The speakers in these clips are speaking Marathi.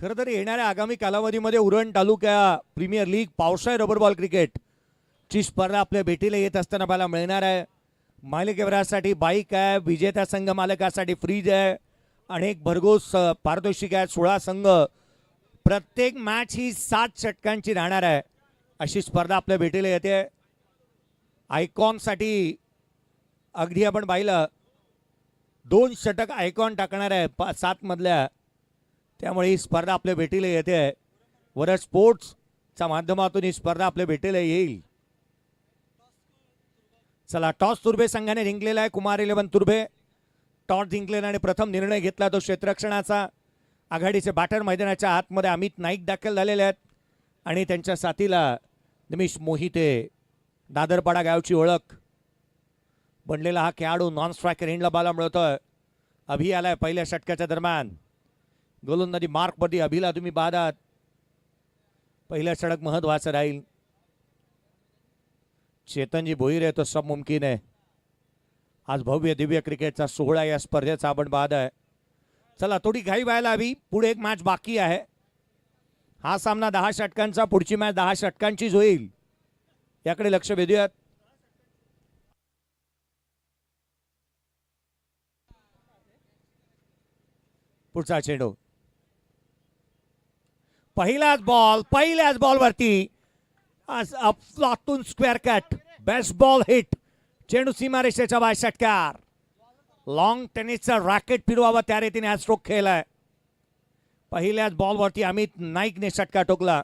खरं तर येणाऱ्या आगामी कालावधीमध्ये उरण तालुका प्रीमियर लीग पावसाळी रबर बॉल क्रिकेट ची स्पर्धा आपल्या भेटीला येत असताना मला मिळणार आहे. मालिकेवरासाठी बाईक आहे, विजेत्या संघ मालकासाठी फ्रीज आहे, अनेक भरघोस पारितोषिक आहेत, 16 संघ, प्रत्येक मॅच ही 7 षटकांची राहणार आहे. अशी स्पर्धा आपल्या भेटीला येते. आयकॉनसाठी अगदी आपण पाहिलं 2 षटक आयकॉन टाकणार आहे 7 मधल्या, त्यामुळे ही स्पर्धा आपल्या भेटीला येते. वरच स्पोर्ट्सच्या माध्यमातून ही स्पर्धा आपल्या भेटीला येईल. चला, टॉस तुर्भे संघाने जिंकलेला आहे. कुमार 11 तुर्भे टॉस जिंकलेला आणि प्रथम निर्णय घेतला तो क्षेत्ररक्षणाचा. आघाडीचे बॅटर मैदानाच्या आतमध्ये अमित नाईक दाखल झालेले आहेत आणि त्यांच्या साथीला निमिष मोहिते, दादरपाडा गावची ओळख बनलेला हा खेळाडू नॉन स्ट्रायकर एंडला बाला मिळतोय. अभि आलाय पहिल्या षटकाच्या दरम्यान. गोलंदाजी मार्कमध्ये अभिला तुम्ही पाहतात. पहिलं षटक महत्वाचं राहील. चेतनजी भोईर आहे तो सब मुमकिन आहे. आज भव्य दिव्य क्रिकेटचा सोहळा या स्पर्धेचा आपण पाहत आहे. चला, थोडी घाई व्हायला हवी. पुढे एक मॅच बाकी आहे. हा सामना 10 षटकांचा, पुढची मॅच 10 षटकांचीच होईल. याकडे लक्ष वेधूयात. पुढचा चेंडू पहिल्याच बॉलवरती आज अफलातून square cut, best ball hit. चेंडू सीमारेषेच्या बाहेर, षटकार. लॉंग टेनिसचा रॅकेट फिरवावा त्या रीतीने हा स्ट्रोक खेळलाय. पहिल्याच बॉलवरती अमित नाईकने षटकार ठोकला.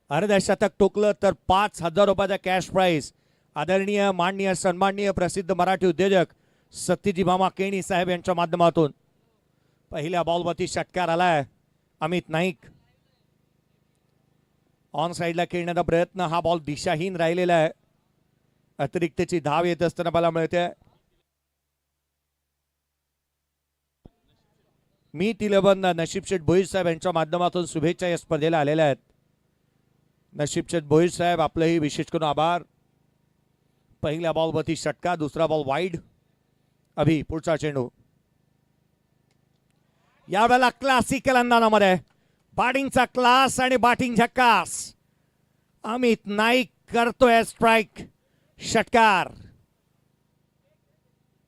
अर्धशतक ठोकलं तर 5,000 रुपयाचा कॅश प्राइज. आदरणीय, माननीय, सन्माननीय प्रसिद्ध मराठी उद्योजक सत्यजी मामा केणी साहेब यांच्या माध्यमातून पहिल्या बॉलवरती षटकार आलाय. अमित नाईक ऑन साइडला खेळण्याचा प्रयत्न, हा बॉल दिशाहीन राहिलेला आहे. अतिरिक्तची धाव येत असताना मला मिळते. मी तिलबंद नशीब शेठ भोईर साहेब यांच्या माध्यमातून शुभेच्छा या स्पर्धेला आलेल्या आहेत. नशीब शेठ भोईर साहेब, आपलंही विशेष करून आभार. पहिल्या बॉलवरती षटकार, दुसरा बॉल वाईड. अभि, पुढचा चेंडू. यावेळेला क्लासिकल अंदाजामध्ये बॅटिंगचा क्लास आणि बॅटिंग झक्कास. अमित नाईक करतोय स्ट्राइक, षटकार.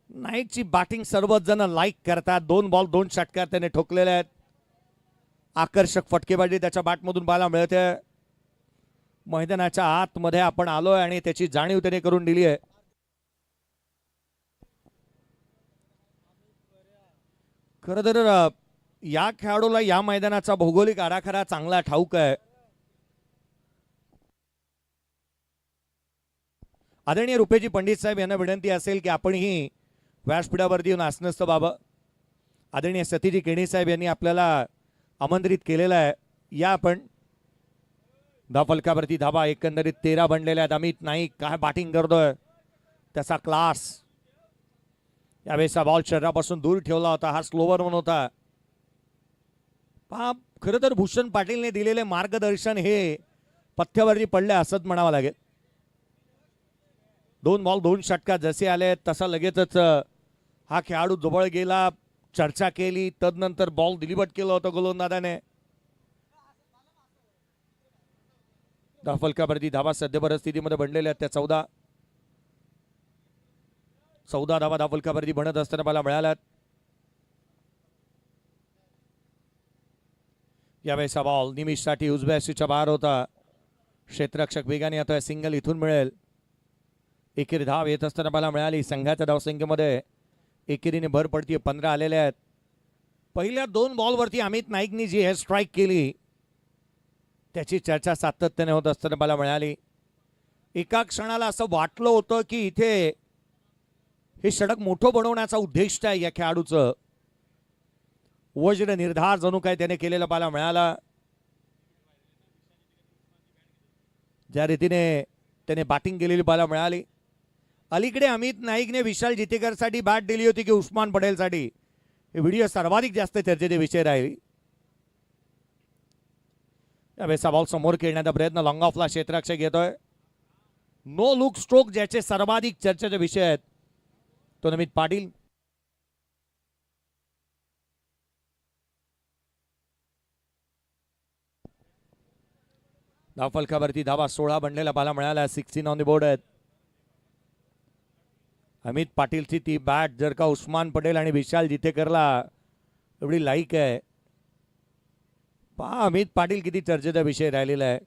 नाईकची बॅटिंग सर्वच जण लाईक करतात. 2 बॉल 2 षटकार त्याने ठोकलेले आहेत. आकर्षक फटकेबाजी त्याच्या बॅटमधून पाहायला मिळते. मैदानाच्या आतमध्ये आपण आलोय आणि त्याची जाणीव त्याने करून दिली आहे. खरं तर या खेळाडूला या मैदानाचा भौगोलिक आराखडा चांगला ठाऊक आहे. आदरणीय रुपेजी पंडित साहेब यांना विनंती असेल की आपणही व्यासपीठावरती येऊन आसनस्थ व्हावं. आदरणीय सतीजी केणी साहेब यांनी आपल्याला आमंत्रित केलेलं आहे. या आपण धाफलकावरती धाबा एकंदरीत 13 बनलेल्या आहेत. अमित नाईक काय बॅटिंग करतोय, त्याचा क्लास. यावेळेचा बॉल शरीरापासून दूर ठेवला होता. हा स्लोवर म्हणून होता. पहा, खरं तर भूषण पाटीलने दिलेले मार्गदर्शन हे पथ्यावरती पडले असंच म्हणावं लागेल. 2 बॉल 2 षटकार जसे आले तसा लगेचच हा खेळाडू जवळ गेला, चर्चा केली, तदनंतर बॉल डिलिव्हर केलं होतं गोलंदाजाने. धाफलकावरती धाबा सध्या परिस्थितीमध्ये बनलेल्या आहेत त्या 14 धाबा धाफलकावरती बनत असताना मला मिळाल्यात. यावेळेचा बॉल निमिषसाठी उजव्या हस्तीच्या बाहेर होता. क्षेत्ररक्षक वेगाने आता सिंगल इथून मिळेल. एकेरी धाव येत असताना मला मिळाली. संघाच्या धावसंख्येमध्ये एकेरीने भर पडतीये. 15 आलेले आहेत. पहिल्या 2 बॉलवरती अमित नाईकनी जी हे स्ट्राईक केली त्याची चर्चा सातत्याने होत असताना मला मिळाली. एका क्षणाला असं वाटलं होतं की इथे हे षटक मोठं बनवण्याचा उद्देश आहे या खेळाडूचं. वज्र निर्धार जणू काय त्याने केलेला पाहायला मिळाला. ज्या रीतीने त्याने बॅटिंग केलेली पाहायला मिळाली. अलीकडे अमित नाईकने विशाल जितेकरसाठी बॅट दिली होती की उस्मान पटेलसाठी, हे व्हिडिओ सर्वाधिक जास्त चर्चेचे विषय राहील. यावेळेचा बॉल समोर खेळण्याचा प्रयत्न, लॉंग ऑफला क्षेत्ररक्षक घेतोय. नो लुक स्ट्रोक ज्याचे सर्वाधिक चर्चेचे विषय आहेत तो नमित पाटील. धावफलकावरती धावा 16 बनलेला पाहायला मिळाला. 16 ऑन द बोर्ड आहेत. अमित पाटीलची ती बॅट जर का उस्मान पटेल आणि विशाल जितेकरला एवढी लाईक आहे. पहा अमित पाटील किती चर्चेचा विषय राहिलेला आहे.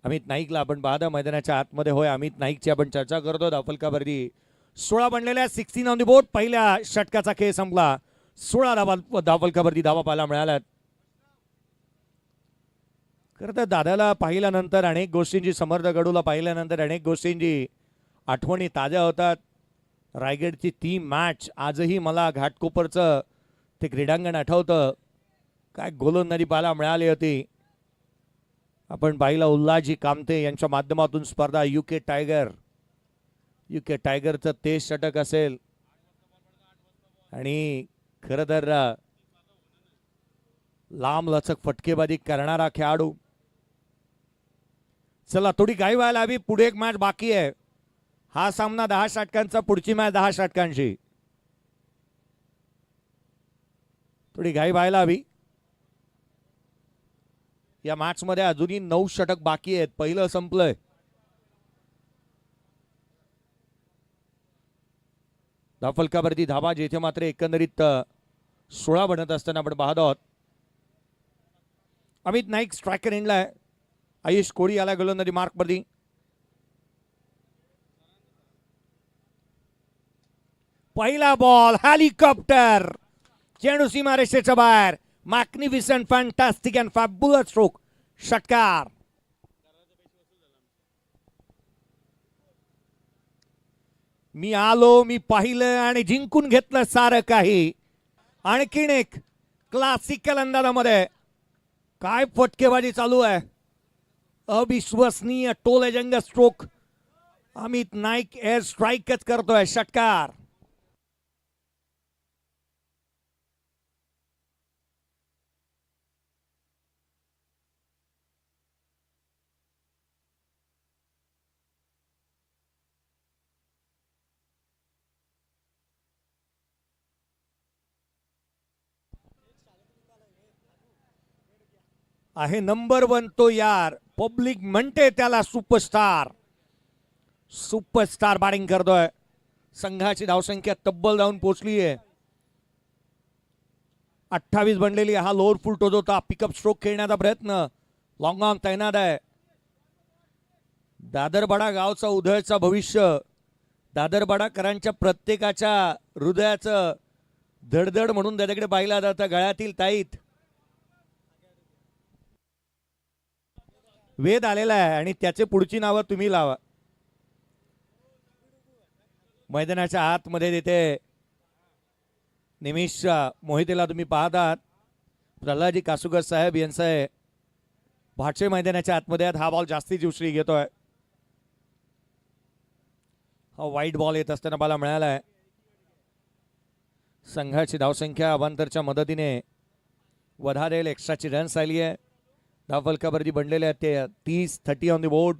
अमित नाईकला आपण पाहता मैदानाच्या आतमध्ये. होय, अमित नाईकची आपण चर्चा करतो. धावफलकावरती 16 बनलेल्या 16 ऑन द बोर्ड. पहिल्या षटकाचा खेळ संपला. 16 धावफलकावरती धावा पाहायला मिळाल्यात. खरं तर दादाला पाहिल्यानंतर अनेक गोष्टींची, समर्थ गडूला पाहिल्यानंतर अनेक गोष्टींची आठवणी ताज्या होतात. रायगडची ती मॅच आजही मला घाटकोपरचं ते क्रीडांगण आठवतं. काय गोलंदाजी पाहायला मिळाली होती. आपण पाहिला उल्हाजी कामते यांच्या माध्यमातून स्पर्धा. युके टायगरचं ते षटक असेल आणि खरं तर लांब लचक फटकेबाजी करणारा खेळाडू. चला थोडी घाई व्हायला हवी. पुढे एक मॅच बाकी आहे. हा सामना 10 षटकांचा, पुढची मॅच 10 षटकांची. थोडी घाई व्हायला हवी. या मॅच मध्ये अजूनही 9 षटक बाकी आहेत. पहिलं संपलंय. धावफलकावरती धावा जेथे मात्र एकंदरीत 16 बनत असताना आपण पाहत आहोत. अमित नाईक स्ट्रायकर एंडला आहे. आयुष कोळी आला गोलंदाजी मार्क वरती. पहिला बॉल हेलिकॉप्टर. चेंडू सीमारेषेच्या बाहेर. Magnificent, fantastic and fabulous stroke. षटकार. मी आलो, मी पाहिलं आणि जिंकून घेतलं सारं काही. आणखीन एक क्लासिकल अंदाजामध्ये काय फटकेबाजी चालू आहे. अविश्वसनीय टोलेजंग स्ट्रोक. अमित नाईक एअर स्ट्राईकच करतोय. षटकार. आहे नंबर 1 तो यार. पब्लिक म्हणते त्याला सुपरस्टार. सुपरस्टार बॅटिंग करतोय. संघाची धावसंख्या तब्बल जाऊन पोहोचली आहे 28 बनलेली. हा लोअर फुल टोज होता. पिकअप स्ट्रोक खेळण्याचा प्रयत्न. लॉंग ऑन तैनात आहे. दादरबाडा गावचा उदयचा भविष्य. दादरबाडाकरांच्या प्रत्येकाच्या हृदयाचं धडधड म्हणून त्याच्याकडे पाहिला जातं. गळ्यातील ताईत वेद आलेला आहे आणि त्याचे पुढची नावं तुम्ही लावा. मैदानाच्या आतमध्ये तिथे निमिष मोहितेला तुम्ही पाहतात. प्रल्हादजी कासुकर साहेब यांचं भाटशे मैदानाच्या आतमध्ये हा बॉल जास्तीची उचली घेतोय. हा वाईट बॉल येत असताना मला मिळाला आहे. संघाची धावसंख्या अवांतरच्या मदतीने वधारेल. एक्स्ट्राची रन्स आली आहे. धावफलकावरती बनलेले आहेत ते 30 ऑन द बोर्ड.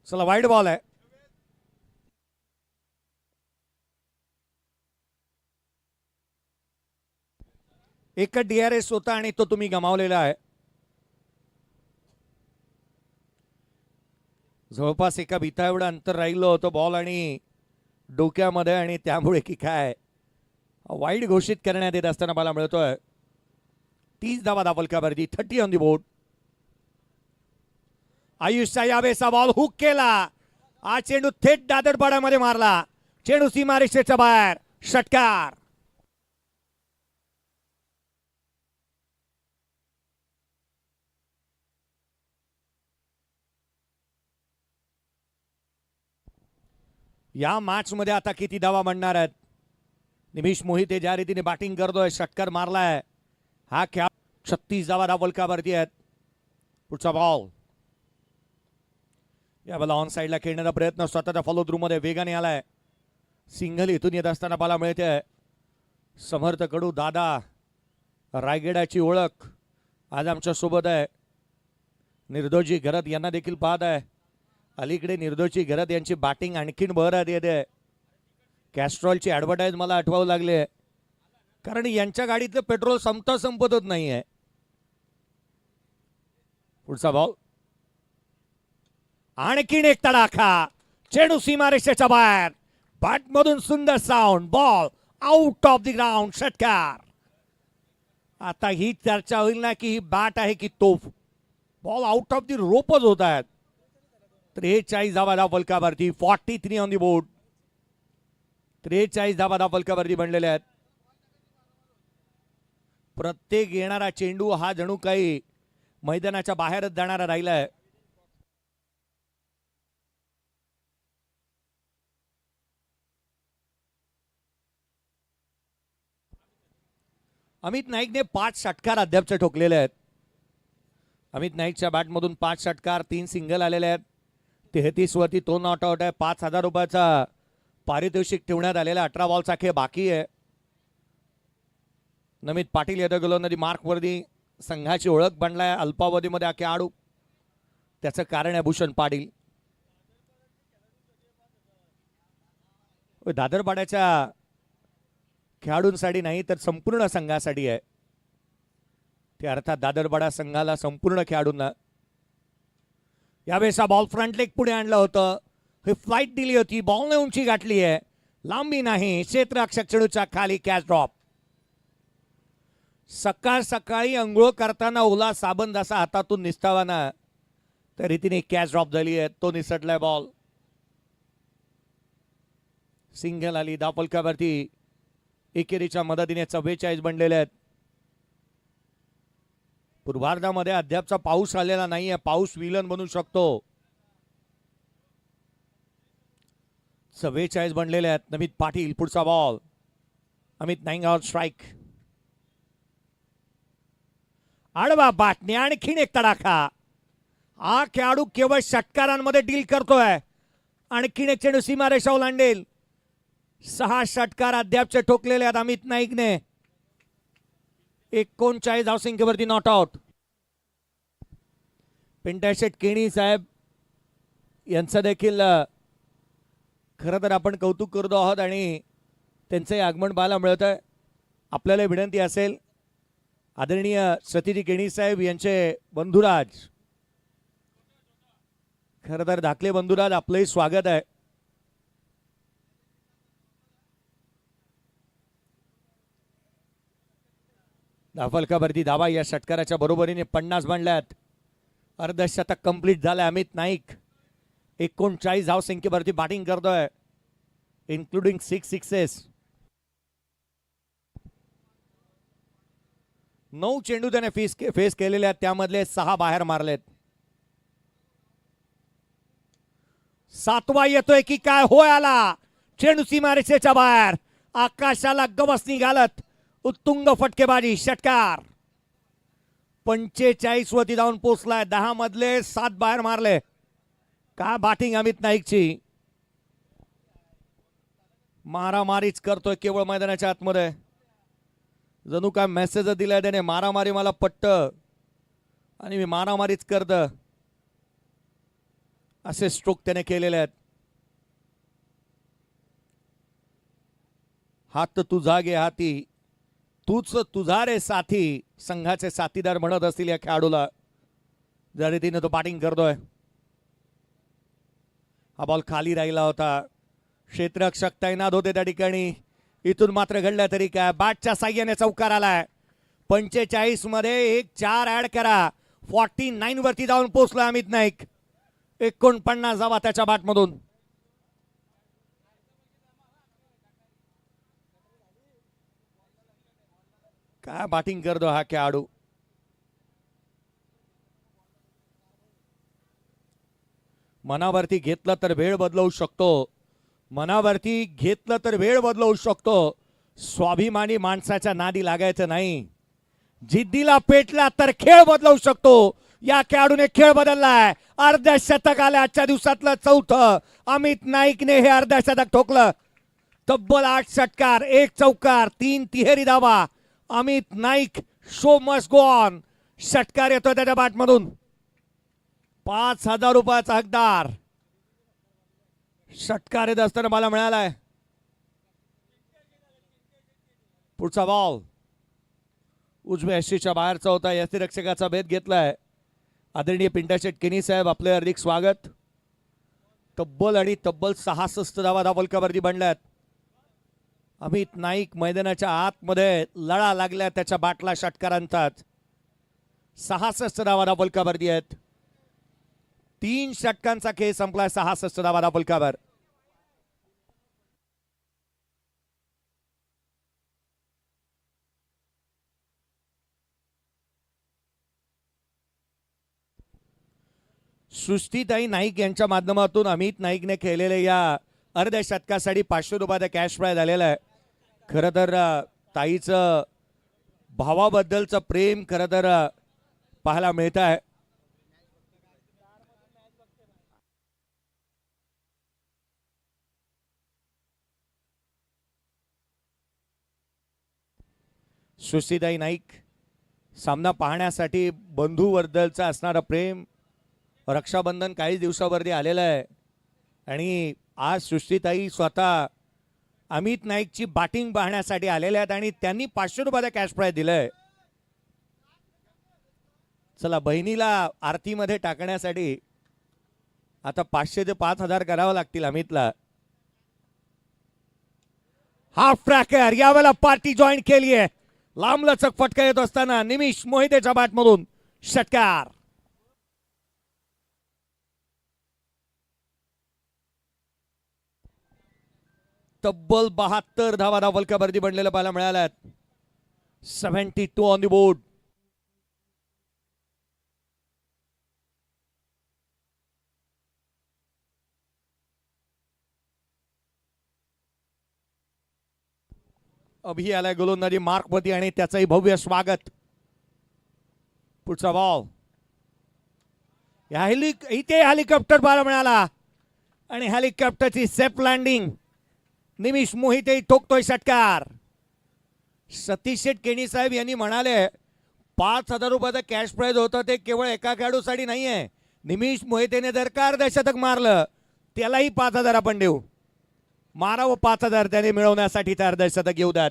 चला वाईड बॉल आहे. एक DRS होता आणि तो तुम्ही गमावलेला आहे. जवळपास एका बिता एवढं अंतर राहिलं होतं बॉल आणि डोक्यामध्ये आणि त्यामुळे की काय वाईड घोषित करण्यात येत असताना मला मिळतोय. 30 धावा धावफलकावरती. 30 ऑन द बोर्ड. आयुषचा यावेळेचा बॉल हुक केला. हा चेंडू थेट दादरपाड्यामध्ये मारला. चेंडू सीमारेषेच्या बाहेर. षटकार. या मॅच मध्ये आता किती धावा म्हणणार आहेत. निमिष मोहिते ज्या रीतीने बॅटिंग करतोय. षटकार मारलाय. हा खेळ 36 धावा धावफलकावरती आहेत. पुढचा बॉल. यावेळेला ऑन साइडला खेळण्याचा प्रयत्न. स्वतःच्या फॉलो थ्रू मध्ये वेगाने आलाय. सिंगल इथून येत असताना बाला मिळते. समर्थ कडू दादा रायगडाची ओळख आज आमच्या सोबत आहे. निर्दोषी घरत यांना देखील पाहत आहे. अलीकडे निर्दोषी घरत यांची बॅटिंग आणखीन बहरात येते. कॅस्ट्रॉलची ॲडव्हर्टाईज मला आठवावं लागले, कारण यांच्या गाडीतलं पेट्रोल संपतच नाही आहे. पुढचा बॉल, आणखीन एक तडाखा, चेंडू सीमारेषेच्या बाहेर, बॅटमधून सुंदर sound, ball out of the ground, षटकार. आता ही चर्चा होईल ना की ही बॅट आहे की तोफ. बॉल आउट ऑफ द रोपच होत आहेत. 43 धावा फलकावरती, 43 ऑन दी बोर्ड. 43 धावा फलकावरती बनलेले आहेत. प्रत्येक येणारा चेंडू हा जणू काही मैदानाच्या बाहेरच जाणारा राहिलाय. अमित नाईकने 5 षटकार अद्यापचे ठोकलेले आहेत. अमित नाईकच्या बॅटमधून 5 षटकार, 3 सिंगल आलेले आहेत. 33 वरती तो नॉट आउट आहे. 5,000 रुपयाचा पारितोषिक ठेवण्यात आलेला. 18 बॉलचा खेळ बाकी आहे. नमित पाटील येतो गोलंदाजी मार्कवरती. संघाची ओळख बनलाय अल्पावधीमध्ये हा खेळाडू. त्याचं कारण आहे भूषण पाटील. दादरपाड्याच्या खेळाडूंसाठी नाही तर संपूर्ण संघासाठी आहे ते, अर्थात दादरपाडा संघाला, संपूर्ण खेळाडूंना. यावेळेस बॉल फ्रंट लेग पुढे आणलं होतं. ही फ्लाईट दिली होती, बॉलने उंची गाठली आहे, लांबी नाही. क्षेत्ररक्षक चेंडूच्या खाली, कॅच ड्रॉप. सकाळ सकाळी अंघोळ करताना ओला साबण जसा हातातून निसटावा ना, त्या रीतीने कॅच ड्रॉप झाली आहे. तो निसटलाय बॉल. सिंगल आली दापलकावरती. एकेरीच्या मदतीने 44 बनलेले आहेत. पूर्वार्धामध्ये अद्यापचा पाऊस आलेला नाहीये. पाऊस विलन बनू शकतो. 44 बनलेले आहेत. नमित पाटील, पुढचा बॉल, अमित नाईक स्ट्राईक. आडवा बाटणे, आणखीन एक तडाखा. हा खेळाडू केवळ षटकारांमध्ये डील करतोय. आणखीन एक चेंडू सीमारेषा ओलांडेल. 6 षटकार अद्यापचे ठोकलेले आहेत अमित नाईकने. 39 धावसंख्येवरती नॉट आउट. पिंटाशेट केणी साहेब यांचं देखील खरं तर आपण कौतुक करतो आहोत आणि त्यांचंही आगमन पाहायला मिळत आहे. आपल्याला विनंती असेल, आदरणीय सतीजी केणी साहेब यांचे बंधुराज, खरं तर धाकले बंधुराज, आपलंही स्वागत आहे. फलकावरती धावा या षटकाराच्या बरोबरीने 50 बनल्यात. अर्धशतक कंप्लीट झालंय. अमित नाईक 39 धावसंख्येवरती बॅटिंग करतोय, इन्क्लुडिंग 6 सिक्सेस. 9 चेंडू त्याने फेस केलेले आहेत, त्यामधले 6 बाहेर मारलेत. 7वा येतोय की काय? होय आला. चेंडू सीमारेषेच्या बाहेर, आकाशाला गवसणी घालत उत्तुंग फटकेबाजी, षटकार. 45 वरती जाऊन पोचलाय. 10 मधले 7 बाहेर मारले. का बॅटिंग अमित नाईकची. मारामारीच करतोय केवळ मैदानाच्या आतमध्ये. जणू काय मेसेज दिलाय त्याने, मारामारी मला पट्ट आणि मी मारामारीच करत, असे स्ट्रोक त्याने केलेले आहेत. हात तुझा गे हाती, तूच तुझा रे साथी, संघाचे साथीदार म्हणत असतील या खेळाडूला. ज्या रीतीने तो बॅटिंग करतोय. हा बॉल खाली राहिला होता. क्षेत्ररक्षक तैनात होते त्या ठिकाणी. इथून मात्र घडलं तरी काय, बॅटच्या साह्याने चौकार आलाय. 45 मध्ये एक 4 ऍड करा. 49 वरती जाऊन पोहोचला अमित नाईक. 49 धावा त्याच्या बॅटमधून. काय बॅटिंग करतो हा खेळाडू. मनावरती घेतलं तर वेळ बदलवू शकतो. मनावरती घेतलं तर वेळ बदलवू शकतो. स्वाभिमानी माणसाच्या नादी लागायचं नाही. जिद्दीला पेटला तर खेळ बदलवू शकतो. या खेळाडूने खेळ बदललाय. अर्धशतक आलं आजच्या दिवसातलं 4थं. अमित नाईकने हे अर्धशतक ठोकलं. तब्बल 8 षटकार, 1 चौकार, 3 तिहेरी धावा. Amit Naik show must go on. षटकार येतोय त्याच्या बॅटमधून. 5,000 रुपयाचा हकदार. षटकार येत असताना मला मिळालाय. पुढचा बॉल उजव्या यष्टीच्या बाहेरचा होता. यष्टीरक्षकाचा भेद घेतलाय. आदरणीय पिंटाशेट केनी साहेब आपले हार्दिक स्वागत. तब्बल 66 धावा धावफलकावरती बनल्यात. अमित नाईक मैदानाच्या आतमध्ये लढा लागल्या त्याच्या बाटला षटकारांचाच. 66 धावा धावफलकावरती आहेत. 3 षटकांचा खेळ संपलाय. 66 धावा धावफलकावर. सृष्टीताई नाईक यांच्या माध्यमातून अमित नाईकने खेळलेल्या या अर्ध्या शतकासाठी 500 रुपयाचा कॅश प्राइज आलेला आहे. खरं तर ताईचं भावाबद्दलचं प्रेम खरं तर पाहायला मिळत आहे. सृष्टीताई नाईक सामना पाहण्यासाठी बंधूबद्दलचं असणारं प्रेम. रक्षाबंधन काही दिवसावरती आलेलं आहे आणि आज सृष्टीताई स्वतः अमित नाईकची बॅटिंग पाहण्यासाठी आलेल्या आहेत आणि त्यांनी 500 रुपयाचा कॅश प्राइज दिलाय. चला बहिणीला आरतीमध्ये टाकण्यासाठी आता 500 ते 5,000 करावं लागतील अमितला. हाफ ट्रॅकर यावेळेला पार्टी जॉईन केली आहे. लांबलचक फटका येत असताना निमिष मोहितेच्या बॅटमधून षटकार. तब्बल 72 धावा धावफलकावरती बनलेल्या पाहायला मिळाल्यात. 72 ऑन द बोर्ड. अभि आलाय गोलंदाजी मार्कवरती आणि त्याचंही भव्य स्वागत. पुढचा बॉल इथे हेलिकॉप्टर पाहायला मिळाला आणि हेलिकॉप्टरची सेफ लँडिंग. निमिष मोहिते ठोकतोय षटकार. सतीश शेठ केणी साहेब यांनी म्हणाले 5,000 रुपयाचं कॅश प्राइज होतं ते केवळ एका खेळाडूसाठी नाही आहे. निमिष मोहितेने जर का अर्धशतक मारलं त्यालाही 5,000 आपण देऊ. मारावं 5,000 त्याने मिळवण्यासाठी त्या अर्धशतक येऊ द्यात.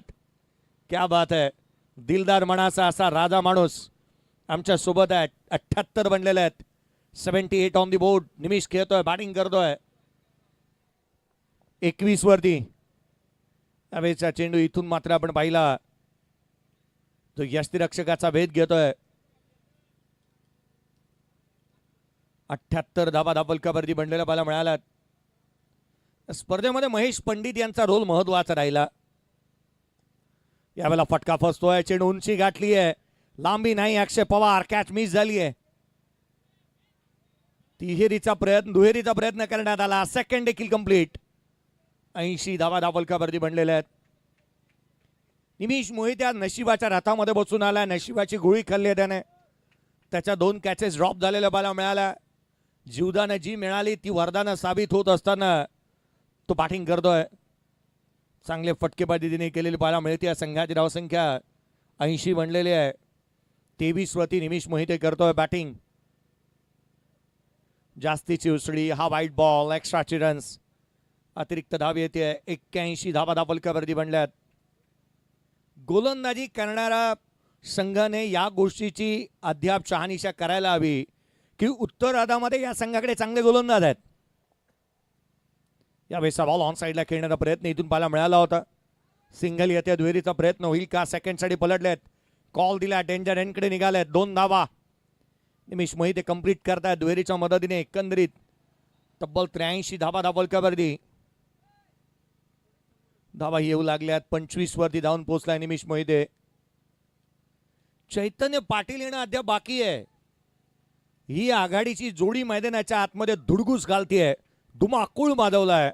क्या बात आहे. दिलदार मनाचा असा राजा माणूस आमच्या सोबत आहे. 78 बनलेले आहेत. 78 ऑन दी बोर्ड. निमिष खेळतोय, बॅटिंग करतोय. 21 वरती अवेचा चेंडू इथून मात्र आपण पाहिला तो यष्टीरक्षकाचा भेद घेतोय. 78 धावा धावफलकावरती बनलेला पाहायला मिळाला. स्पर्धेमध्ये महेश पंडित यांचा रोल महत्वाचा राहिला. यावेळेला फटका फसतोय. चेंडू उंची गाठली आहे. लांबी नाही. अक्षय पवार कॅच मिस झाली आहे. तिहेरीचा प्रयत्न दुहेरीचा प्रयत्न करण्यात आला. सेकंड देखील कंप्लीट. 80 धावा धावफलकावरती बनलेल्या आहेत. निमिष मोहिते नशिबाच्या रथामध्ये बसून आला. नशिबाची गोळी खाल्ली त्याने. त्याच्या 2 कॅचेस ड्रॉप झालेल्या बाला मिळाल्या. जीवदानं जी मिळाली ती वरदानं साबित होत असताना तो बॅटिंग करतोय. चांगले फटकेबाजी तिने केलेली पाहायला मिळते. संघाची धावसंख्या 80 बनलेली आहे. 23 वरती निमिष मोहिते करतोय बॅटिंग. जास्तीची उसळी. हा वाईट बॉल. एक्स्ट्राची रन्स. अतिरिक्त धाव येते. 81 धावा धावफलकावरती बनल्यात. गोलंदाजी करणारा संघाने या गोष्टीची अद्याप शहानिशा करायला हवी की उत्तरार्धामध्ये या संघाकडे चांगले गोलंदाज आहेत. यावेळेचा बॉल ऑन साईडला खेळण्याचा प्रयत्न इथून पाहायला मिळाला होता. सिंगल येते. दुहेरीचा प्रयत्न होईल का? सेकंडसाठी पलटलेत. कॉल दिला. डेंजर एंडकडे निघालेत. 2 धावा निमिष मोहिते कंप्लीट करतायत दुहेरीच्या मदतीने. एकंदरीत तब्बल 83 धावा धावफलकावरती धावा येऊ लागल्यात. 25 वरती धावून पोहोचलाय निमिष मोहिते. चैतन्य पाटील येणं अद्याप बाकी आहे. ही आघाडीची जोडी मैदानाच्या आतमध्ये धुडगूस घालतीये. धुमाकूळ माजवलाय.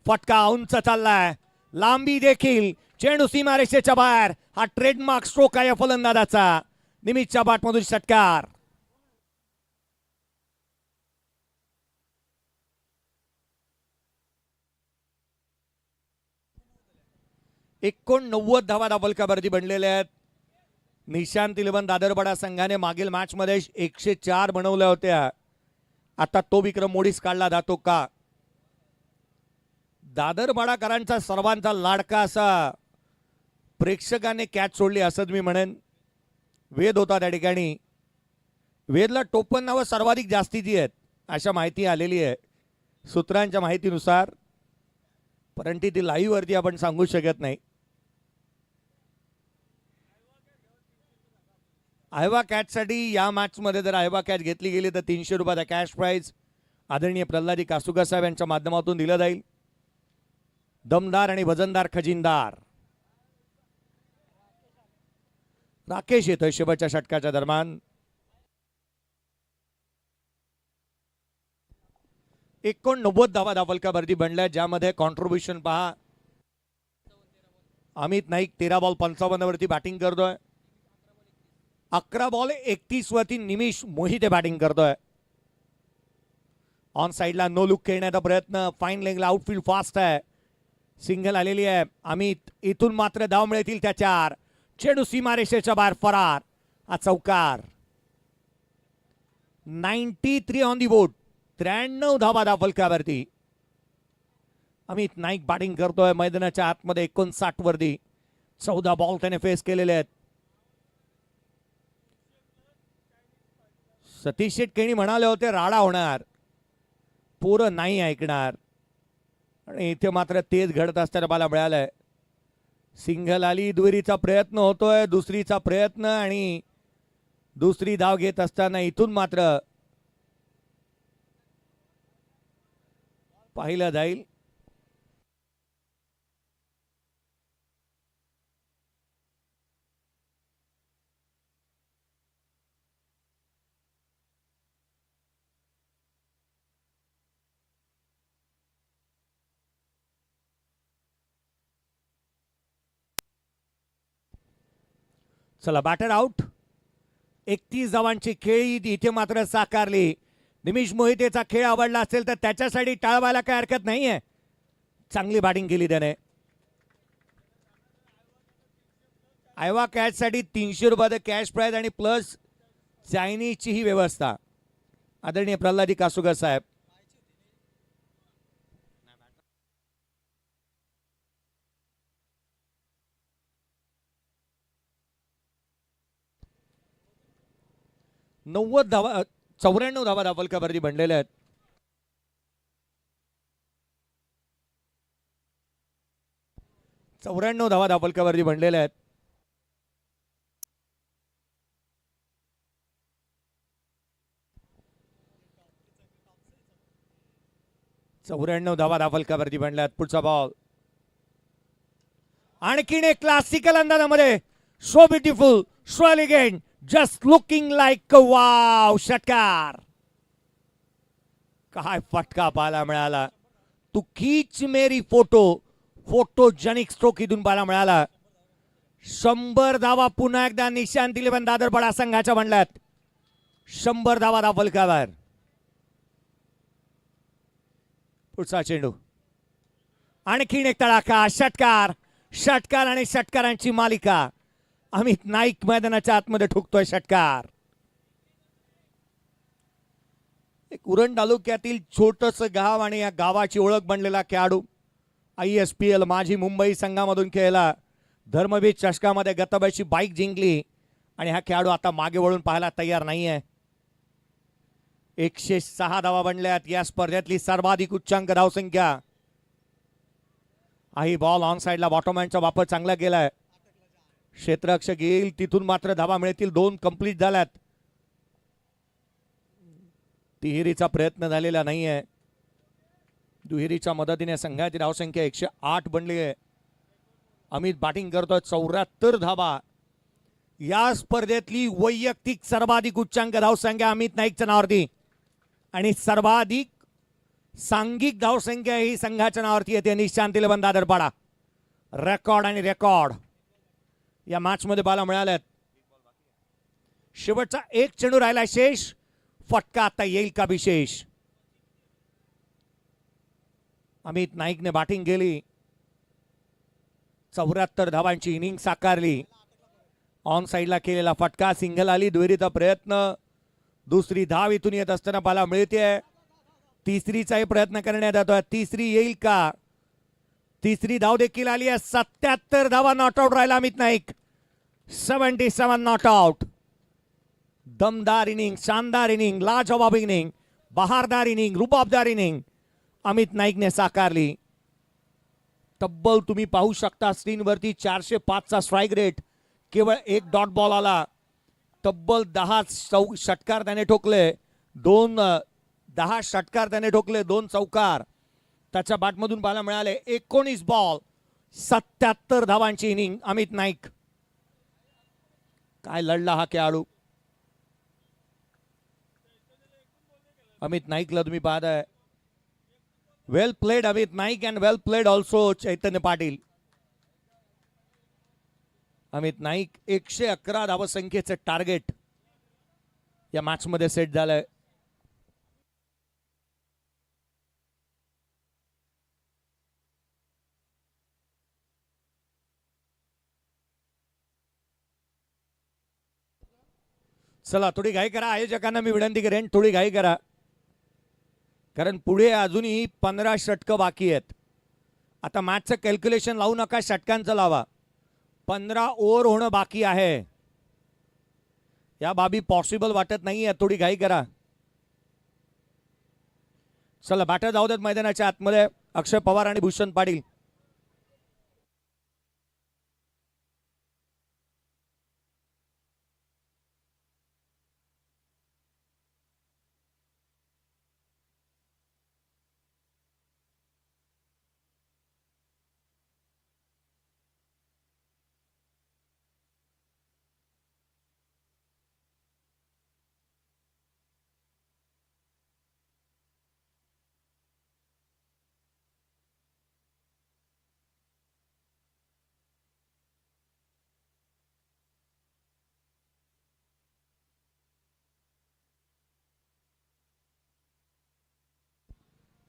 फटका उंच चाललाय. लांबी देखील. चेंडू सीमारेषेच्या बाहेर. हा ट्रेडमार्क स्ट्रोक आहे फलंदाजाचा. निमिषच्या बॅटमधून षटकार. 89 धावा दाबलकावरती बनलेल्या आहेत. निशांत 11 दादरपाडा संघाने मागील मॅच मध्ये 104 बनवल्या होत्या. आता तो विक्रम मोडीस काढला जातो का? दादरपाडाकरांचा सर्वांचा लाडका असा प्रेक्षकांनी कॅच सोडली असंच मी म्हणेन. वेद होता त्या ठिकाणी. वेदला टोपण नावं सर्वाधिक जास्तीची आहेत अशा माहिती आलेली आहे सूत्रांच्या माहितीनुसार, परंतु ती लाईव्ह वरती आपण सांगू शकत नाही. आयवा कॅचसाठी या मॅचमध्ये जर आयवा कॅच घेतली गेली तर 300 रुपयाचा कॅश प्राइज आदरणीय प्रल्हादी कासुकर साहेब यांच्या माध्यमातून दिलं जाईल. दमदार आणि वजनदार खजिनदार राकेश येतोय शेवटच्या षटकाच्या दरम्यान. 89 धावा दाबलकावरती बनल्या, ज्यामध्ये कॉन्ट्रीब्युशन पहा. अमित नाईक 13 बॉल 55 वरती बॅटिंग करतोय. 11 बॉल 31 वरती निमिष मोहिते बॅटिंग करतोय. ऑन साइडला नो लुक खेळण्याचा प्रयत्न. फाईन लेगला आउटफील्ड फास्ट आहे. सिंगल आलेली आहे. अमित इथून मात्र धाव मिळतील त्या 4. चेंडू सीमारेषेच्या बाहेर फरार. हा चौकार. 93 ऑन दी बोर्ड. 93 धावा दाबलकावरती. अमित नाईक बॅटिंग करतोय मैदानाच्या आतमध्ये 59 वरती. 14 बॉल त्याने फेस केलेले आहेत. सतीश शेटकेणी म्हणाले होते राडा होणार, पोरं नाही ऐकणार, आणि इथे मात्र तेच घडत असताना मला मिळालंय. सिंगल आली, दुहेरीचा प्रयत्न होतोय, दुसरीचा प्रयत्न, आणि दुसरी धाव घेत असताना इथून मात्र पाहिलं जाईल. चला बॅटर आउट. 31 धावांची खेळी इथे मात्र साकारली. निमिष मोहितेचा खेळ आवडला असेल तर त्याच्यासाठी टाळवायला काय हरकत नाहीये. चांगली बॅटिंग केली त्याने. आयवा कॅच साठी 300 रुपयाचं कॅश प्राइज आणि प्लस चायनीजची ही व्यवस्था. आदरणीय प्रल्हादी कासुकर साहेब. नव्वद धावा 94 धावा दाबलकावरती बनलेल्या आहेत. चौऱ्याण्णव धावा दाबलकावरती बनलेल्या आहेत. चौऱ्याण्णव धावा दाबलकावरती बनल्यात. पुढचा बॉल आणखीन एक क्लासिकल अंदाजामध्ये. So beautiful, so elegant, just looking like wow. षटकार. काय फटका पाहायला मिळाला. तू खीच मेरी फोटो. फोटोजेनिक स्ट्रोक इथून पाहायला मिळाला. 100 धावा पुन्हा एकदा निशांत 11 दादरपाडा संघाच्या बनल्यात. 100 धावा दाबलकावर. पुढचा चेंडू. आणखीन एक तडाखा. षटकार. षटकार आणि षटकारांची मालिका. अमित नाईक मैदानाच्या आतमध्ये ठोकतोय षटकार. एक उरण तालुक्यातील छोटस गाव आणि या गावाची ओळख बनलेला खेळाडू. ISPL माझी मुंबई संघामधून खेळला. धर्मवीर चषकामध्ये गतवर्षी बाईक जिंकली आणि हा खेळाडू आता मागे वळून पाहायला तयार नाहीये. 106 धावा बनल्यात. या स्पर्धेतली सर्वाधिक उच्चांक धावसंख्या. ही बॉल ऑन साइडला बॉटमहँडचा वापर चांगला केलाय. क्षेत्ररक्षक येईल तिथून मात्र धावा मिळतील. 2 कंप्लीट झाल्यात. तिहेरीचा प्रयत्न झालेला नाहीये. दुहेरीच्या मदतीने संघाची धावसंख्या 108 बनली आहे. अमित बॅटिंग करतोय. 74 धावा. या स्पर्धेतली वैयक्तिक सर्वाधिक उच्चांक धावसंख्या अमित नाईकच्या नावावरती, आणि सर्वाधिक सांघिक धावसंख्या ही संघाच्या नावावरती येते. निशांत 11 दादरपाडा. रेकॉर्ड आणि रेकॉर्ड या मॅच मध्ये पाहायला मिळाल्यात. शेवटचा एक चेंडू राहिला शेष. फटका आता येईल का विशेष. अमित नाईकने बॅटिंग केली. 74 धावांची इनिंग साकारली. ऑन साइडला केलेला फटका, सिंगल आली. दुहेरीचा प्रयत्न, दुसरी धाव इथून येत असताना पाहायला मिळते. तिसरीचाही प्रयत्न करण्यात येतोय. तिसरी येईल का? तिसरी धाव देखील आली आहे. 77 धावा नॉट आउट राहिला अमित नाईक. 77 not out. दमदार इनिंग, शानदार इनिंग, लाजवाब इनिंग, बहारदार इनिंग, रुबाबदार इनिंग अमित नाईकने साकारली. तब्बल तुम्ही पाहू शकता स्क्रीनवरती 405 चा स्ट्राइक रेट. केवळ एक डॉट बॉल आला. तब्बल 10 षटकार त्याने ठोकले. 10 षटकार त्याने ठोकले, 2 चौकार त्याच्या बॅटमधून पाहायला मिळाले. 19 बॉल, 77 धावांची इनिंग अमित नाईक. काय लढला हा खेळाडू. अमित नाईकला तुम्ही पाहताय. Well played Amit Naik and well played also Chaitanya Patil. Amit Naik 111 धावसंख्येचे टार्गेट या मॅच मध्ये सेट झालंय. चला थोडी घाई करा. आयोजकांना मी विनंती करेन थोडी घाई करा, कारण पुढे अजूनही 15 षटकं बाकी आहेत. आता मॅचचं कॅल्क्युलेशन लावू नका, षटकांचं लावा. 15 ओव्हर होणं बाकी आहे. या बाबी पॉसिबल वाटत नाहीये. थोडी घाई करा. चला बॅटर जाऊ देत मैदानाच्या आतमध्ये. अक्षय पवार आणि भूषण पाटील.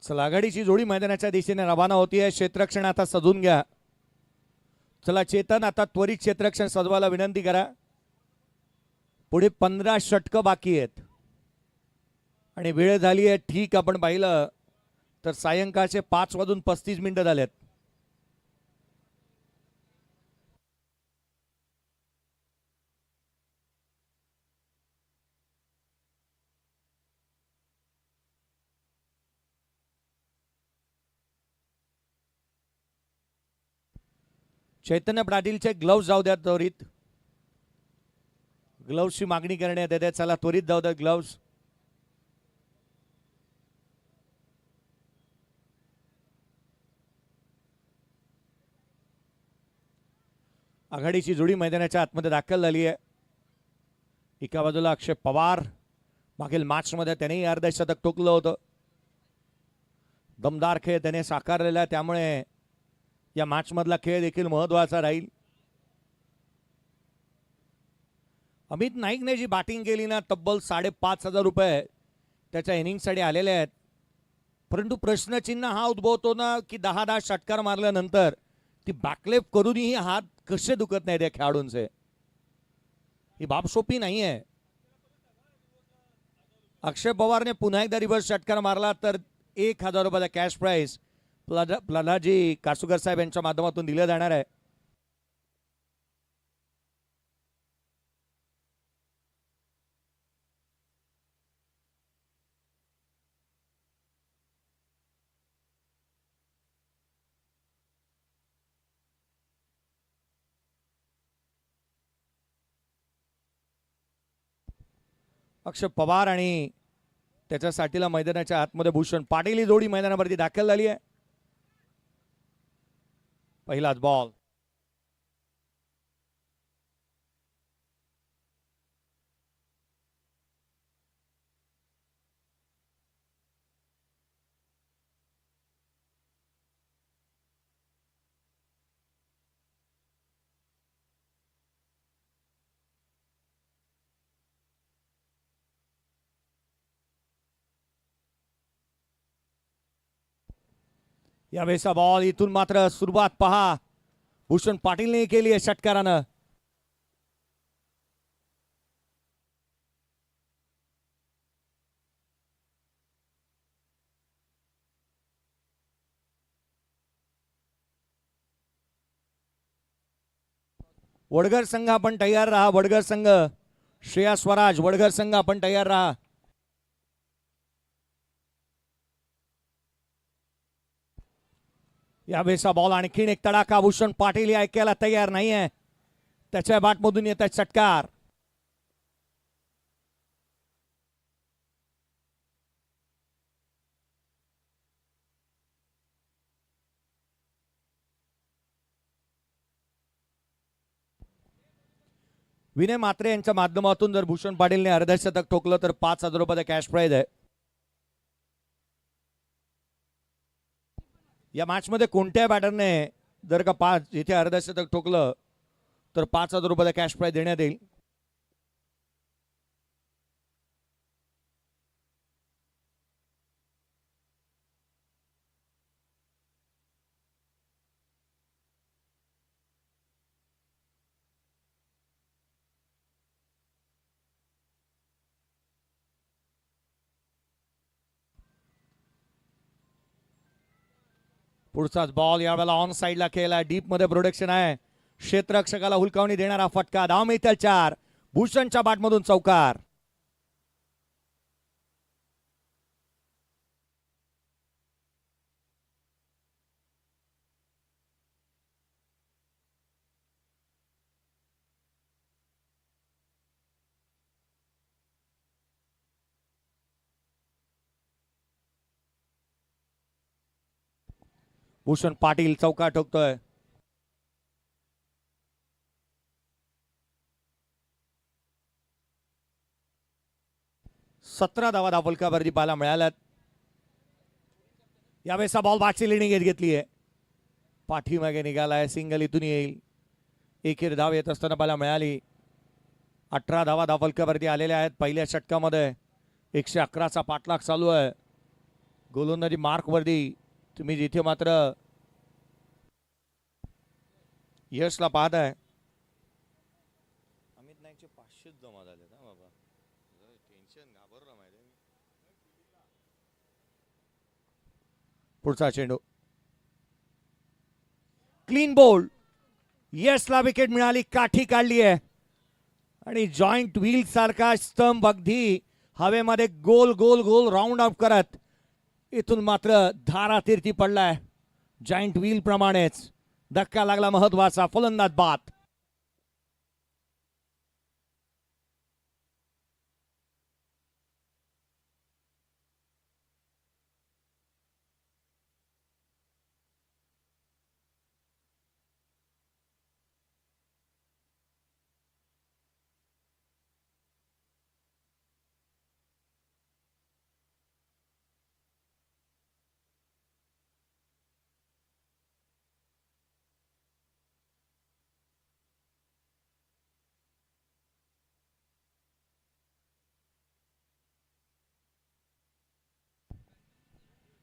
चला आघाडीची जोडी मैदानाच्या दिशेने रवाना होतीये. क्षेत्ररक्षण आता सजून घ्या. चला चेतन आता त्वरित क्षेत्ररक्षण सजवायला विनंती करा. पुढे 15 षटकं बाकी आहेत आणि वेळ झाली आहे. ठीक आपण पाहिलं तर सायंकाळचे 5:35 झालेत. चैतन्य पाटीलचे ग्लव्स जाऊ द्या त्वरित. ग्लव्सची मागणी करण्यात येते. चला त्वरित जाऊ द्या ग्लव्स. आघाडीची जोडी मैदानाच्या आतमध्ये दाखल झाली आहे. एका बाजूला अक्षय पवार. मागील मॅच मध्ये त्यानेही अर्धशतक ठोकलं होतं. दमदार खेळ त्याने साकारलेला आहे, त्यामुळे या मॅच मधला खेळ देखील महत्वाचा राहील. अमित नाईकने जी बॅटिंग केली ना, तब्बल 5,500 रुपये त्याच्या इनिंगसाठी आलेले आहेत. परंतु प्रश्नचिन्ह हा उद्भवतो ना की 10 षटकार मारल्यानंतर ती बॅकलेप करूनही हात कसे दुखत नाहीत या खेळाडूंचे. ही बाब सोपी नाही आहे. अक्षय पवारने पुन्हा एकदा रिव्हर्स षटकार मारला तर 1,000 रुपयाचा कॅश प्राइज प्रल्हादजी कासुकर साहेब यांच्या माध्यमातून दिलं जाणार आहे. अक्षय पवार आणि त्याच्या साठीला मैदानाच्या आतमध्ये भूषण पाटील ही जोडी मैदानावरती दाखल झाली आहे. पहिलाच बॉल. यावेळेचा बॉल इथून मात्र सुरुवात पहा. भूषण पाटीलने केली आहे षटकारानं. वडगर संघ आपण तयार राहा. वडगर संघ, श्रेया स्वराज, वडगर संघ आपण तयार राहा. यावेळेचा बॉल आणखीन एक तडाखा. भूषण पाटील हे ऐकायला तयार नाहीये. त्याच्या बॅटमधून येत आहे षटकार. विनय म्हात्रे यांच्या माध्यमातून जर भूषण पाटीलने अर्धशतक ठोकलं तर 5,000 रुपयाचा कॅश प्राइज आहे. या मॅच मध्ये कोणत्या बॅटरने जर का 5 इथे अर्धशतक ठोकलं तर 5,000 रुपयाचा कॅश प्राइज देण्यात येईल. पुढचाच बॉल यावेळेला ऑन साइडला केला. डीप मध्ये प्रोडक्शन आहे. क्षेत्ररक्षकाला हुलकावणी देणारा फटका. धाव मिळतील 4. भूषणच्या बॅटमधून चौकार. भूषण पाटील चौकार ठोकतोय. सतरा धावा धावफलकावरती पाहायला मिळाल्यात. यावेळेचा बॉल वाचिलीने घेतली आहे. पाठीमागे निघालाय. सिंगल इथून येईल. एकेर धाव येत असताना पाहायला मिळाली. 18 धावा धावफलकावरती आलेल्या आहेत. पहिल्या षटकामध्ये 111चा पाठलाग चालू आहे. गोलंदाजी मार्क वरती तुम्ही जिथे मात्र यशला पाहताय. अमित नाईकचे 500 जमा झाले ना बाबा. टेन्शन घाबरला माहिती. पुढचा चेंडू क्लीन बोल्ड. यशला विकेट मिळाली. काठी काढली आहे आणि जॉईंट व्हील सारखा स्तंभ अगदी हवेमध्ये गोल गोल गोल राऊंड अप करत इथून मात्र धारातीर्थी पडलाय. जॉईंट व्हील प्रमाणेच धक्का लागला महत्वाचा. फलंदाज बाद.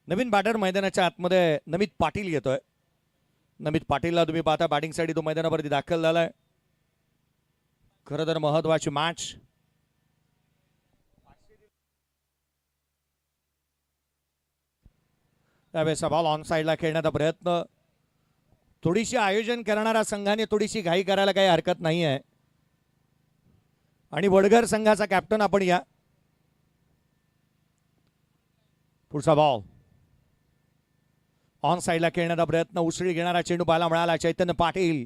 नवीन बॅटर मैदानाच्या आतमध्ये नमित पाटील येतोय. नमित पाटीलला तुम्ही पाहता बॅटिंगसाठी तो मैदानावरती दाखल झालाय. खरं तर महत्वाची मॅच. त्यावेळेस बॉल ऑन साइडला खेळण्याचा प्रयत्न. थोडीशी आयोजन करणाऱ्या संघाने थोडीशी घाई करायला काही हरकत नाही आहे. आणि वडगर संघाचा कॅप्टन आपण या. पुढचा बॉल ऑन साइडला खेळण्याचा प्रयत्न. उसळी घेणारा चेंडू पाहायला मिळाला. चैतन्य पाटील.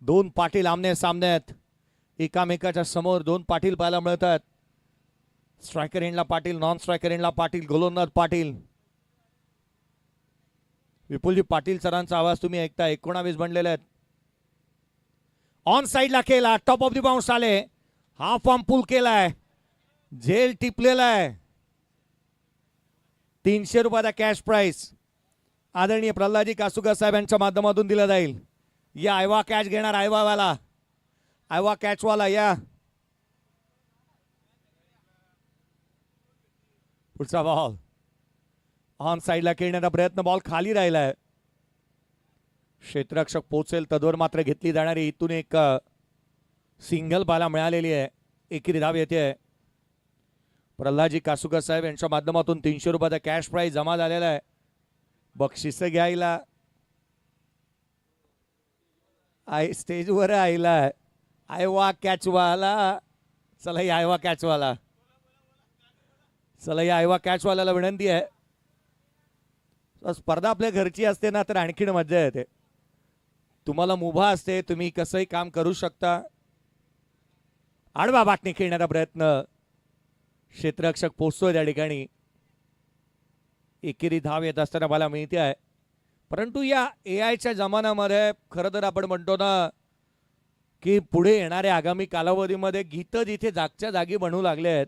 2 पाटील आमने सामने आहेत. एकामेकाच्या समोर 2 पाटील पाहायला मिळतात. स्ट्रायकर एंडला पाटील, नॉन स्ट्रायकर एंडला पाटील, गोलंदाज पाटील. विपुलजी पाटील सरांचा आवाज तुम्ही ऐकता. 19 बनलेले आहेत. ऑन साइडला केला. टॉप ऑफ द बाउंस आले. हाफ आर्म पुल केलाय. झेल टिपलेला आहे. 300 रुपयाचा कॅश प्राइस आदरणीय प्रल्हादजी कासुकर साहेबांच्या माध्यमातून दिला जाईल. या आयवा कॅच घेणार. आयवावाला, आयवा कॅचवाला या. पुढचा बॉल ऑन साइडला खेळण्याचा प्रयत्न. बॉल खाली राहिलाय. क्षेत्ररक्षक पोचेल तदवर मात्र घेतली जाणारी इथून एक सिंगल बाला मिळालेली आहे. एकेरी धाव येते. प्रल्हादजी कासुकर साहेब यांच्या माध्यमातून 300 रुपयाचा कॅश प्राइज जमा झालेला आहे. बक्षीस घ्यायला स्टेजवर आयला आयवा कॅचवाला. चला या आयवा कॅचवाला, चला या आयवा कॅचवाल्याला विनंती आहे. स्पर्धा आपल्या घरची असते ना तर आणखीन मजा येते. तुम्हाला मुभा असते, तुम्ही कसंही काम करू शकता. आडवा बाटणी खेळण्याचा प्रयत्न. क्षेत्ररक्षक पोचतोय त्या ठिकाणी. एकेरी धाव येत असताना मला माहिती आहे. परंतु या AI च्या जमान्यामध्ये खरं तर आपण म्हणतो ना की पुढे येणाऱ्या आगामी कालावधीमध्ये गीतं जिथे जागच्या जागी बनू लागले आहेत.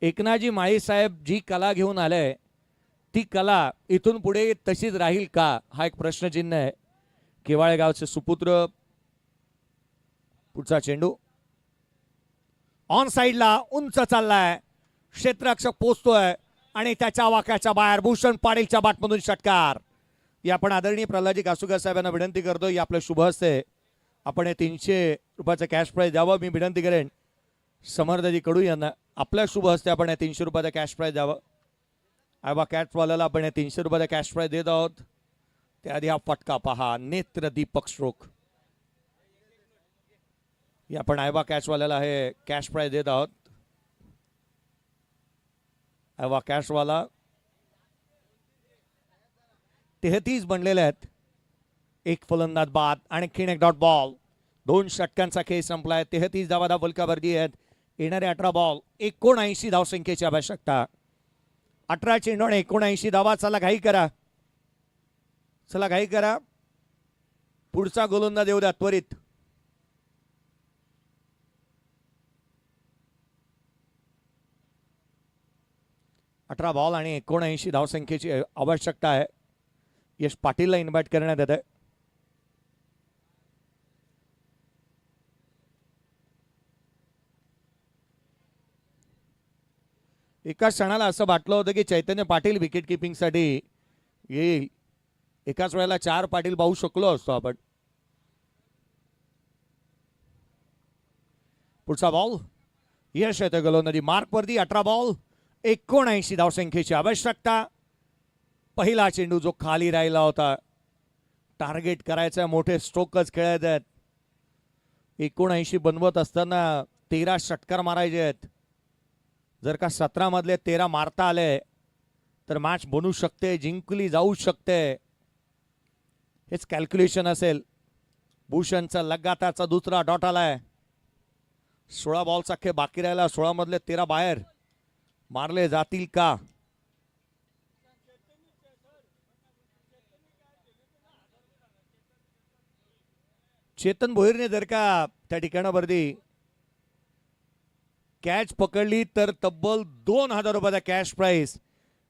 एकनाथजी माळी साहेब जी कला घेऊन आले ती कला इथून पुढे तशीच राहील का, हा एक प्रश्नचिन्ह आहे. केवाळे गावचे सुपुत्र. पुढचा चेंडू ऑन साइडला उंच चाललाय. क्षेत्ररक्षक पोचतोय आणि त्याच्या वाक्याच्या बाहेर भूषण पाटीलच्या बाटमधून षटकार. या आपण आदरणीय प्रल्हादजी कासुकर साहेबांना विनंती करतो, या आपल्या शुभ हस्ते आपण हे 300 रुपयाचं कॅश प्राइज द्यावं. मी विनंती करेन समर्थजी कडू यांना आपल्या शुभ हस्ते आपण हे 300 रुपयाचं कॅश प्राइज द्यावं. आयबा कॅचवाल्याला आपण हे 300 रुपयाचा कॅश प्राइज देत आहोत. त्याआधी हा फटका पहा, नेत्र दीपक स्ट्रोक. या आपण आयबा कॅचवाल्याला हे कॅश प्राइज देत आहोत. आयबा कॅशवाला 33 बनलेले आहेत. एक फलंदाज बाद, आणखीन एक डॉट बॉल. 2 षटकांचा खेळ संपलाय. 33 धावा फलकावरती आहेत. येणारे 18 बॉल 79 धावसंख्येची आवश्यकता. 18 चेंडू आणि 79 धावा. चला घाई करा, चला घाई करा. पुढचा गोलंदाज येऊ द्या त्वरित. अठरा बॉल आणि 79 धावसंख्येची आवश्यकता आहे. यश पाटीलला इन्व्हाइट करण्यात येत आहे. एका क्षणाला असं वाटलं होतं की चैतन्य पाटील विकेट किपिंग साठी येईल. एकाच वेळेला 4 पाटील पाहू शकलो असतो आपण. पुढचा बॉल यश येते गोलंदाजी मार्कवरती. 18 बॉल 79 धावसंख्येची आवश्यकता. पहिला चेंडू जो खाली राहिला होता, टार्गेट करायचं, मोठे स्ट्रोकच खेळायचे आहेत. 79 बनवत असताना 13 षटकार मारायचे आहेत. जर का 17 मधले 13 मारता आले तर मॅच बनू शकते, जिंकली जाऊ शकते. हेच कॅल्क्युलेशन असेल. भूषणचा लगातारचा दुसरा डॉट आलाय. 16 बॉलचा खेळ बाकी राहिला. 16 मधले 13 बाहेर मारले जातील का. चेतन भोईरने जर का त्या ठिकाणावरती कॅच पकडली तर तब्बल 2000 रुपयाचा कॅश प्राइज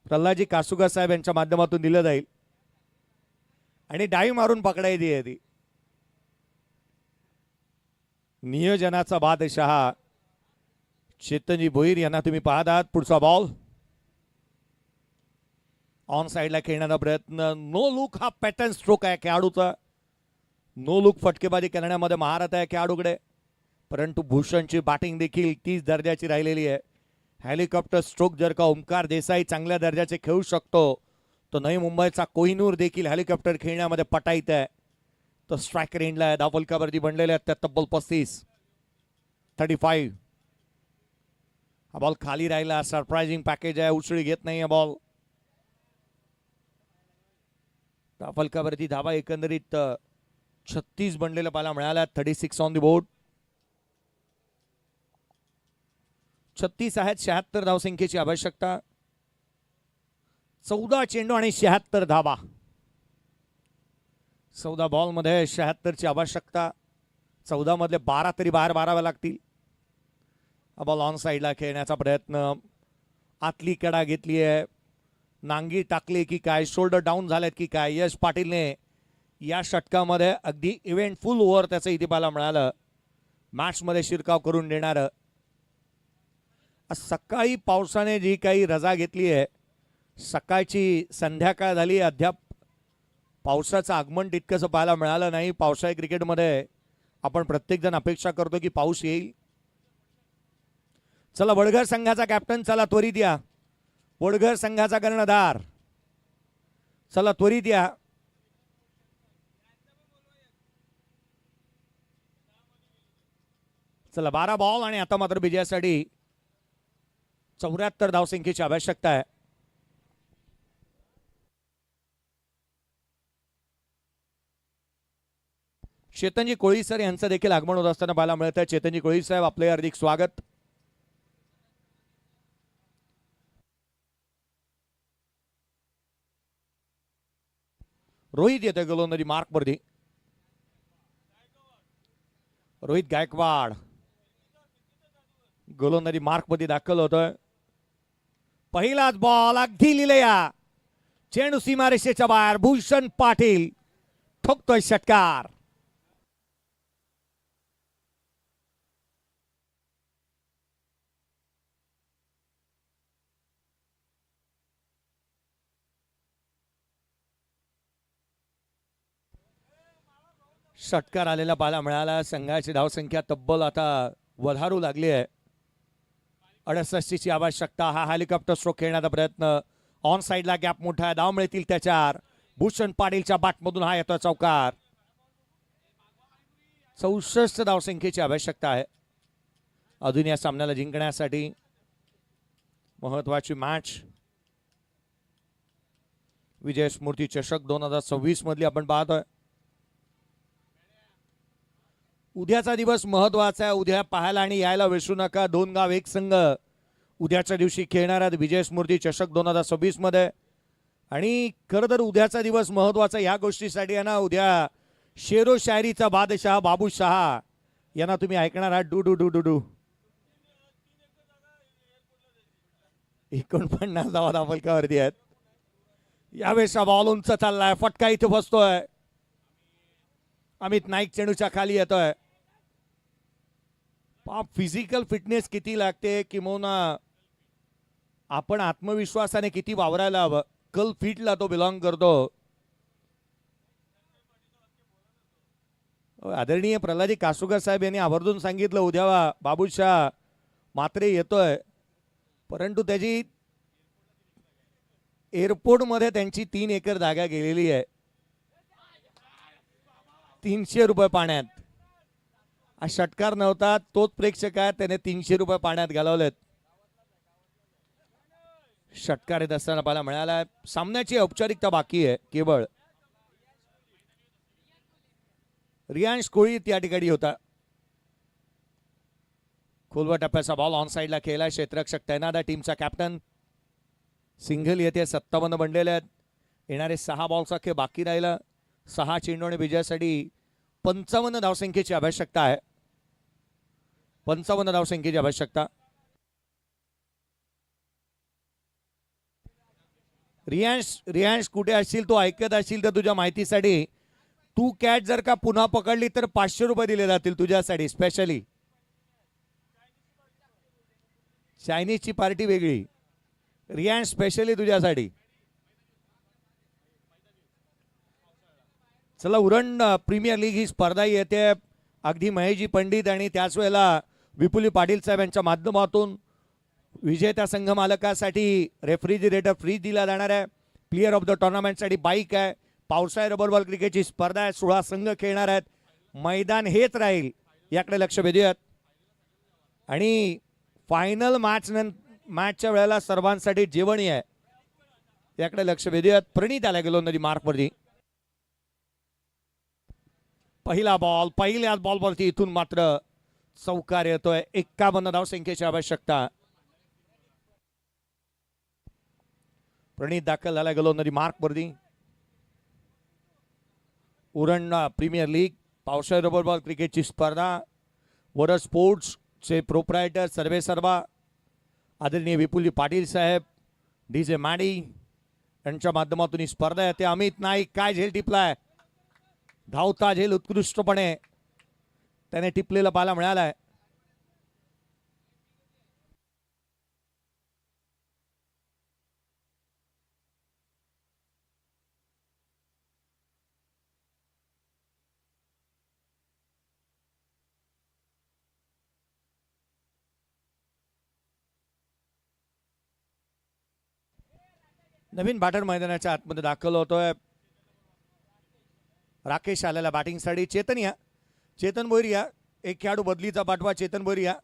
प्रल्हादजी कासुकर साहेब यांच्या माध्यमातून दिलं जाईल. आणि डाई मारून पकडायची आहे ती. नियोजनाचा बादशहा चेतनजी भोईर यांना तुम्ही पाहत आहात. पुढचा बॉल ऑन साइडला खेळण्याचा प्रयत्न. नो लुक हा पॅटर्न स्ट्रोक आहे खेळाडूचा. नो लुक फटकेबाजी करण्यामध्ये महारथ आहे खेळाडूकडे. परंतु भूषणची बॅटिंग देखील 30 दर्जाची राहिलेली आहे. हेलिकॉप्टर स्ट्रोक जर का ओमकार देसाई चांगल्या दर्जाचे खेळू शकतो तर नवी मुंबईचा कोहिनूर देखील हेलिकॉप्टर खेळण्यामध्ये पटाईत आहे. तो स्ट्रायकर एंडला आहे. धावफलकावरती बनलेले आहेत त्या तब्बल 35. हा बॉल खाली राहिला. सरप्राइजिंग पॅकेज आहे. उचळी घेत नाही बॉल. धावफलकावरती धावा एकंदरीत 36 बनलेल्या पाहायला मिळाल्या. 36 ऑन दी बोर्ड. 36 आहेत. 76 धावसंख्येची आवश्यकता. 14 चेंडू आणि 76 धावा. 14 बॉल मध्ये 76 ची आवश्यकता. 14 मधले 12 तरी बाहेर मारावे लागतील. हा बॉल ऑन साइडला खेळण्याचा प्रयत्न. आतली कडा घेतली आहे. नांगी टाकली की काय, शोल्डर डाऊन झालेत की काय. यश पाटीलने या षटकामध्ये अगदी इव्हेंटफुल ओव्हर त्याचं इथे पाहायला मिळालं. मॅच मध्ये शिरकाव करून देणार. सकाळी पावसाने जी काही रजा घेतली आहे, सकाळची संध्याकाळ झाली, अद्याप पावसाचं आगमन तितकंसं पाहायला मिळालं नाही. पावसाळी क्रिकेटमध्ये आपण प्रत्येकजण अपेक्षा करतो की पाऊस येईल. चला वडघर संघाचा कॅप्टन, चला त्वरित या. वडघर संघाचा कर्णधार, चला त्वरित या. चला 12 बॉल आणि आता मात्र विजयासाठी 74 धावसंख्येची आवश्यकता आहे. चेतनजी कोळी सर यांचं देखील आगमन होत असताना पाहायला मिळत आहे. चेतनजी कोळी साहेब, आपले हार्दिक स्वागत. रोहित येतोय गोलंदाजी मार्कवरती. रोहित गायकवाड गोलंदाजी मार्कमध्ये दाखल होतोय. पहिलाच बॉल अगदी लिहिलेया, चेंडू सीमारेषेच्या बाहेर. भूषण पाटील ठोकतोय षटकार. षटकार आलेला पाहायला मिळाला. संघाची धावसंख्या तब्बल आता वधारू लागली आहे. 68ची आवश्यकता. हा हेलिकॉप्टर स्ट्रोक खेळण्याचा प्रयत्न. ऑन साइडला गॅप मोठा आहे, धाव मिळतील त्याच्यावर. भूषण पाटीलच्या बॅटमधून हा येतोय चौकार. 64 धावसंख्येची आवश्यकता आहे अजून या सामन्याला जिंकण्यासाठी. महत्वाची मॅच विजय स्मृती चषक 2026 मधली आपण पाहतोय. उद्याचा दिवस महत्वाचा आहे. उद्या पाहायला आणि यायला विसरू नका. 2 गाव 1 संघ उद्याच्या दिवशी खेळणार आहेत विजय स्मृती चषक 2026 मध्ये. आणि खरं तर उद्याचा दिवस महत्वाचा या गोष्टीसाठी आहे ना, उद्या शेरो शायरीचा बादशाह बाबूशहा यांना तुम्ही ऐकणार आहात. Do do do do do 49 धावा धावलकावरती आहेत. यावेळेस बॉल उंच चाललाय, फटका इथे बसतोय. अमित नाईक चेंडूच्या खाली येतोय. फिजिकल फिटनेस किती लागते, किंवा आपण आत्मविश्वासाने किती वावरायला हवं. कल फिटला तो बिलॉंग करतो. आदरणीय प्रल्हादी कासुकर साहेब यांनी आवर्जून सांगितलं उद्या बाबूशहा मात्रे येतोय, परंतु त्याची एअरपोर्टमध्ये त्यांची 3 एकर जागा गेलेली आहे. 300 रुपये पाण्यात. हा षटकार नव्हता, तोच प्रेक्षक आहे, त्याने 300 रुपये पाण्यात घालवलेत. षटकार येत असताना पाहायला मिळाला. सामन्याची औपचारिकता बाकी आहे केवळ. रियांश कोळी त्या ठिकाणी होता. खोलवा टप्प्याचा बॉल ऑन साइडला खेळला. क्षेत्ररक्षक तैनात आहे. टीमचा कॅप्टन. सिंगल येते. 57 बनलेले आहेत. येणारे 6 बॉल्स अख्खे बाकी राहिलं. 6 चेंडू आणि विजयासाठी 55 धावसंख्येची आवश्यकता आहे. 55 धावसंख्येची आवश्यकता. रियांश कुठे असशील, तो ऐकत असशील तर तुझ्या माहितीसाठी, तू कॅच जर का पुन्हा पकडली तर 500 रुपये दिले जातील तुझ्यासाठी स्पेशली. चायनीजची पार्टी वेगळी, रियांश स्पेशली तुझ्यासाठी. चला उरण प्रीमियर लीग ही स्पर्धा येते. अगदी महेशजी पंडित आणि त्याच वेळेला विपुली पाटील साहेब यांच्या माध्यमातून विजेत्या संघ मालकासाठी रेफ्रिजरेटर फ्री दिला जाणार आहे. प्लेयर ऑफ द टुर्नामेंटसाठी बाईक आहे. पावसाळी रबर बॉल क्रिकेटची स्पर्धा आहे. 16 संघ खेळणार आहेत. मैदान हेच राहील, याकडे लक्ष वेधूयात. आणि फायनल मॅचच्या वेळेला सर्वांसाठी जेवणी आहे, याकडे लक्ष वेधूयात. प्रणित आला गोलंदाजी मार्कवरती. पहिला बॉल, पहिल्याच बॉलवरती इथून मात्र चौकार येतोय. 51 धावसंख्येची आवश्यकता. प्रणित दाखल झाला गोलंदाजी मार्कवरती. उरण प्रीमियर लीग पावसाळी रबर बॉल क्रिकेटची स्पर्धा. वडर स्पोर्ट्सचे प्रोप्रायटर सर्वे सर्वा आदरणीय विपुली पाटील साहेब, डीजे मॅडी यांच्या माध्यमातून ही स्पर्धा येते. अमित नाईक काय झेल टिपलाय. धावता झेल उत्कृष्टपणे त्याने टिपलेला पाहायला मिळालाय. नवीन बॅटर मैदानाच्या आतमध्ये दाखल होतोय. राकेश आलेला बॅटिंगसाठी. चेतन बोरिया एक खेळाडू बदलीचा पाठवा. चेतन बोरिया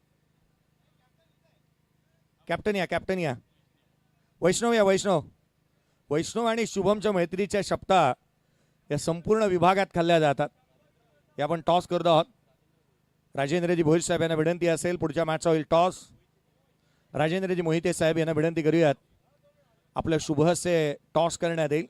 कॅप्टन या. वैष्णव आणि शुभमच्या मैत्रीच्या शपथा या संपूर्ण विभागात खाल्ल्या जातात. हे आपण टॉस करत आहोत. राजेंद्रजी भोईर साहेब यांना विनंती असेल पुढच्या मॅचचा होईल टॉस. राजेंद्रजी मोहिते साहेब यांना विनंती करूयात आपल्या शुभ हस्ते टॉस करण्यात येईल.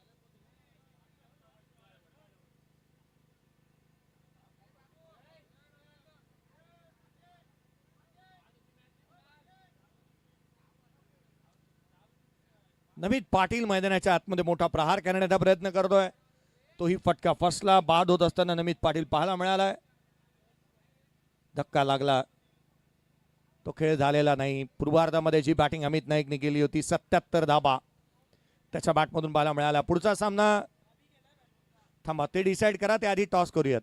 नमित पाटील मैदानाच्या आतमध्ये मोठा प्रहार करण्याचा प्रयत्न करतोय. तोही फटका फसला. बाद होत असताना नमित पाटील पाहायला मिळालाय. धक्का लागला. तो खेळ झालेला नाही. पूर्वार्धामध्ये जी बॅटिंग अमित नाईकने केली होती 77 धाबा त्याच्या बॅटमधून पाहायला मिळाला. पुढचा सामना थांबा ते डिसाईड करा ते आधी टॉस करूयात.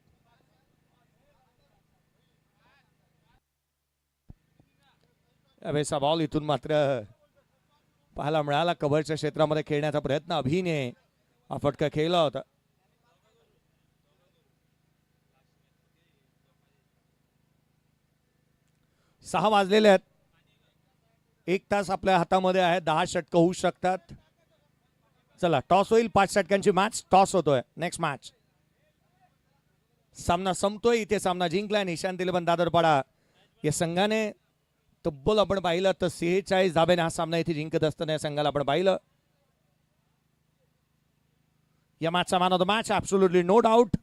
अवेसा बॉल इथून मात्र पाहायला मिळाला. कव्हरच्या क्षेत्रामध्ये खेळण्याचा प्रयत्न अभिने हा फटका खेळला होता. सहा वाजलेले आहेत. 1 तास आपल्या हातामध्ये आहे. 10 षटकं होऊ शकतात. चला टॉस होईल. 5 षटकांची मॅच. टॉस होतोय. Next match. सामना संपतोय. इथे सामना जिंकलाय निशांत इलेव्हन दादरपाडा या संघाने. तब्बल आपण पाहिलं तर 46 धाब्याने हा सामना इथे जिंकत असताना या संघाला आपण पाहिलं. या मॅचचा man of the match absolutely no doubt